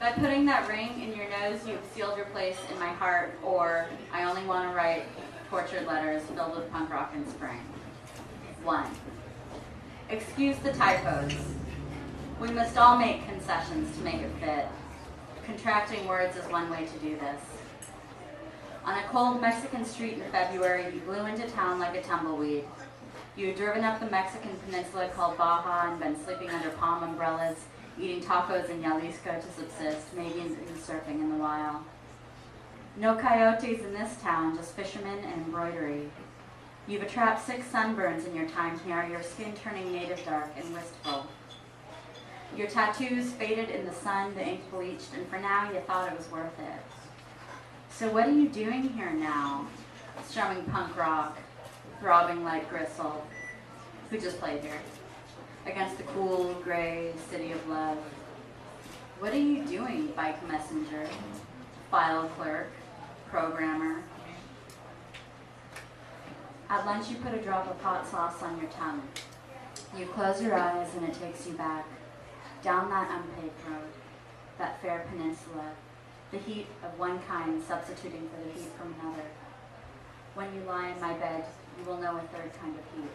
By putting that ring in your nose, you have sealed your place in my heart, or I only want to write tortured letters filled with punk rock in spring. 1. Excuse the typos. We must all make concessions to make it fit. Contracting words is one way to do this. On a cold Mexican street in February, you blew into town like a tumbleweed. You had driven up the Mexican peninsula called Baja and been sleeping under palm umbrellas, eating tacos in Jalisco to subsist, maybe even surfing in the wild. No coyotes in this town, just fishermen and embroidery. You've attracted 6 sunburns in your time here, your skin turning native dark and wistful. Your tattoos faded in the sun, the ink bleached, and for now you thought it was worth it. So what are you doing here now? Strumming punk rock, throbbing like Gristle, who just played here, against the cool, gray city of love. What are you doing, bike messenger, file clerk, programmer? At lunch you put a drop of hot sauce on your tongue. You close your eyes and it takes you back, down that unpaved road, that fair peninsula, the heat of one kind substituting for the heat from another. When you lie in my bed, you will know a third kind of heat,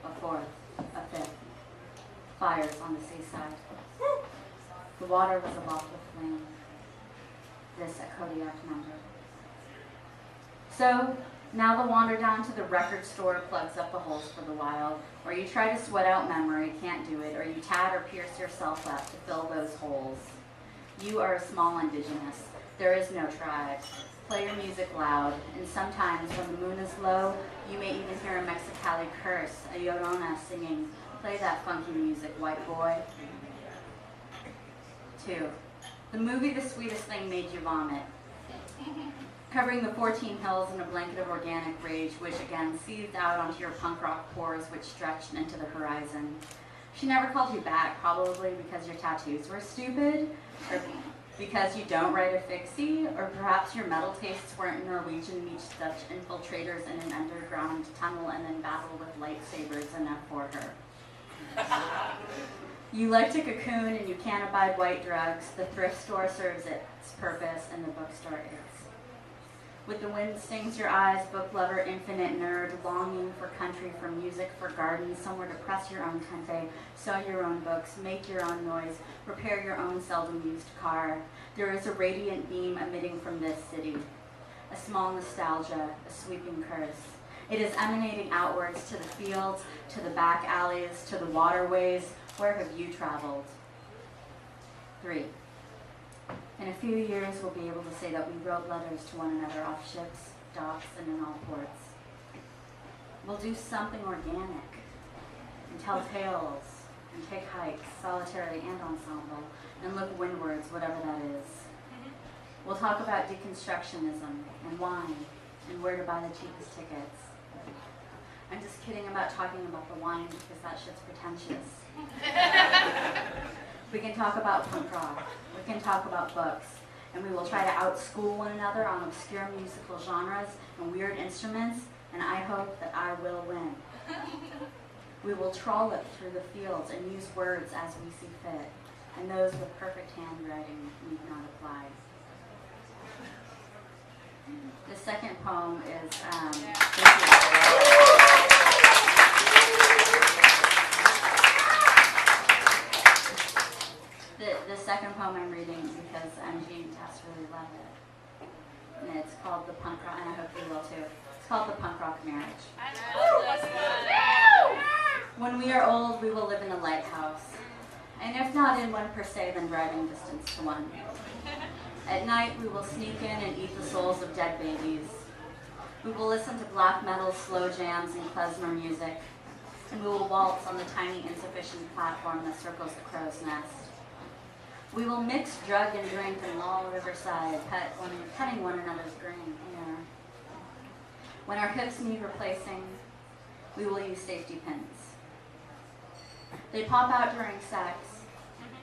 a fourth, a fifth. Fires on the seaside. The water was aloft with flame. This a Kodiak number. So, now the wander down to the record store plugs up the holes for the wild, or you try to sweat out memory, can't do it, or you tat or pierce yourself up to fill those holes. You are a small indigenous. There is no tribe. Play your music loud, and sometimes when the moon is low, you may even hear a Mexicali curse, a Llorona singing, play that funky music, white boy. 2. The movie The Sweetest Thing made you vomit. Covering the 14 hills in a blanket of organic rage, which again seethed out onto your punk rock pores, which stretched into the horizon. She never called you back, probably because your tattoos were stupid, or because you don't write a fixie, or perhaps your metal tastes weren't Norwegian meets Dutch infiltrators in an underground tunnel and then battle with lightsabers enough for her. You like to cocoon and you can't abide white drugs. The thrift store serves its purpose and the bookstore its. With the wind stings your eyes, book lover, infinite nerd, longing for country, for music, for gardens, somewhere to press your own country, sew your own books, make your own noise, repair your own seldom used car. There is a radiant beam emitting from this city, a small nostalgia, a sweeping curse. It is emanating outwards to the fields, to the back alleys, to the waterways. Where have you traveled? 3. In a few years, we'll be able to say that we wrote letters to one another off ships, docks, and in all ports. We'll do something organic, and tell tales, and take hikes, solitary and ensemble, and look windwards, whatever that is. We'll talk about deconstructionism, and wine, and where to buy the cheapest tickets. I'm just kidding about talking about the wine, because that shit's pretentious. We can talk about punk rock, we can talk about books, and we will try to outschool one another on obscure musical genres and weird instruments, and I hope that I will win. We will troll it through the fields and use words as we see fit, and those with perfect handwriting need not apply. The second poem is, The second poem I'm reading because M.G. and Tess really love it. And it's called The Punk Rock, and I hope you will too. It's called The Punk Rock Marriage. When we are old, we will live in a lighthouse. And if not in one per se, then driving distance to one. At night, we will sneak in and eat the souls of dead babies. We will listen to black metal, slow jams, and klezmer music. And we will waltz on the tiny, insufficient platform that circles the crow's nest. We will mix drug and drink and loll riverside, petting one another's green hair. When our hips need replacing, we will use safety pins. They pop out during sex,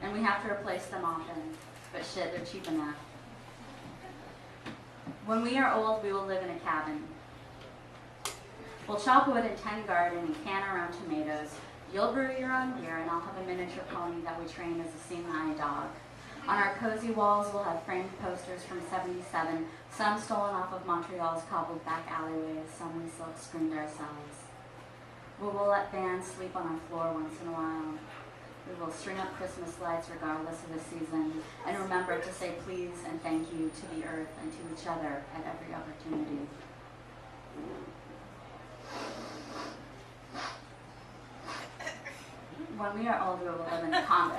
and we have to replace them often, but shit, they're cheap enough. When we are old, we will live in a cabin. We'll chop wood and tend garden and can our own tomatoes. You'll brew your own beer, and I'll have a miniature pony that we train as a seeing eye dog. On our cozy walls, we'll have framed posters from '77, some stolen off of Montreal's cobbled back alleyways, some we silk screened ourselves. We will let bands sleep on our floor once in a while. We will string up Christmas lights regardless of the season, and remember to say please and thank you to the earth and to each other at every opportunity. When we are old, we will live in a condo.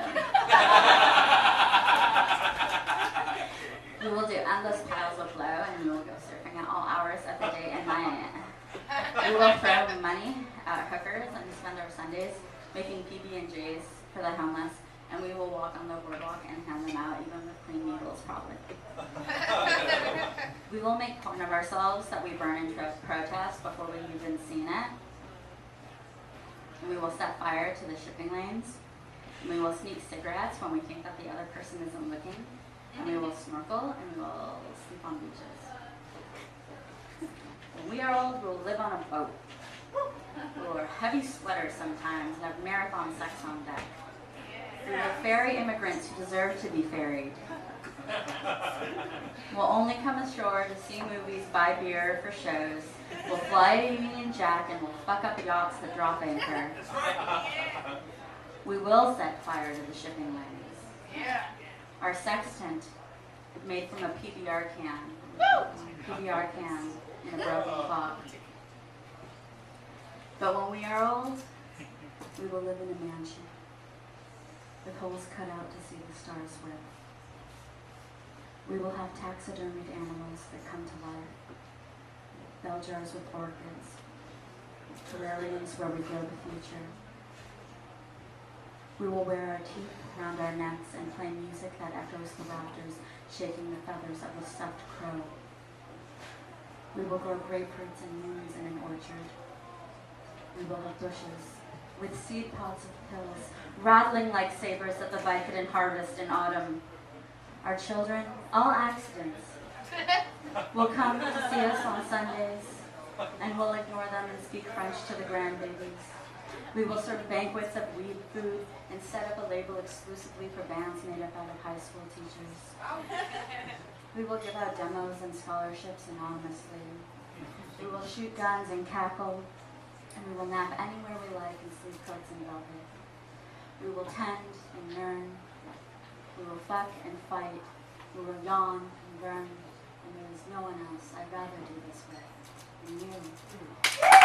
We will do endless piles of blow, and we will go surfing at all hours of the day and night. We will throw money at hookers and spend our Sundays making PB&Js for the homeless, and we will walk on the boardwalk and hand them out, even with clean needles, probably. We will make porn of ourselves that we burn in protest before we've even seen it. And we will set fire to the shipping lanes. And we will sneak cigarettes when we think that the other person isn't looking. And we will snorkel and we will sleep on beaches. When we are old, we will live on a boat. We will wear heavy sweaters sometimes and have marathon sex on deck. We will ferry immigrants who deserve to be ferried. We'll only come ashore to see movies, buy beer for shows. We'll fly a Union Jack and we'll fuck up yachts that drop anchor. We will set fire to the shipping lanes. Our sextant, made from a PBR can in a broken clock. But when we are old, we will live in a mansion with holes cut out to see the stars with. We will have taxidermied animals that come to life, bell jars with orchids, terrariums where we grow the future. We will wear our teeth around our necks and play music that echoes the rafters, shaking the feathers of a stuffed crow. We will grow grapefruits and moons in an orchard. We will have bushes with seed pods of pills, rattling like sabers that the Vicodin harvest in autumn. Our children, all accidents, will come to see us on Sundays, and we'll ignore them and speak French to the grandbabies. We will serve banquets of weed food and set up a label exclusively for bands made up out of high school teachers. We will give out demos and scholarships anonymously. We will shoot guns and cackle, and we will nap anywhere we like in sleep coats and velvet. We will tend and yearn. We will fuck and fight. We will yawn and burn. And there is no one else I'd rather do this with than you.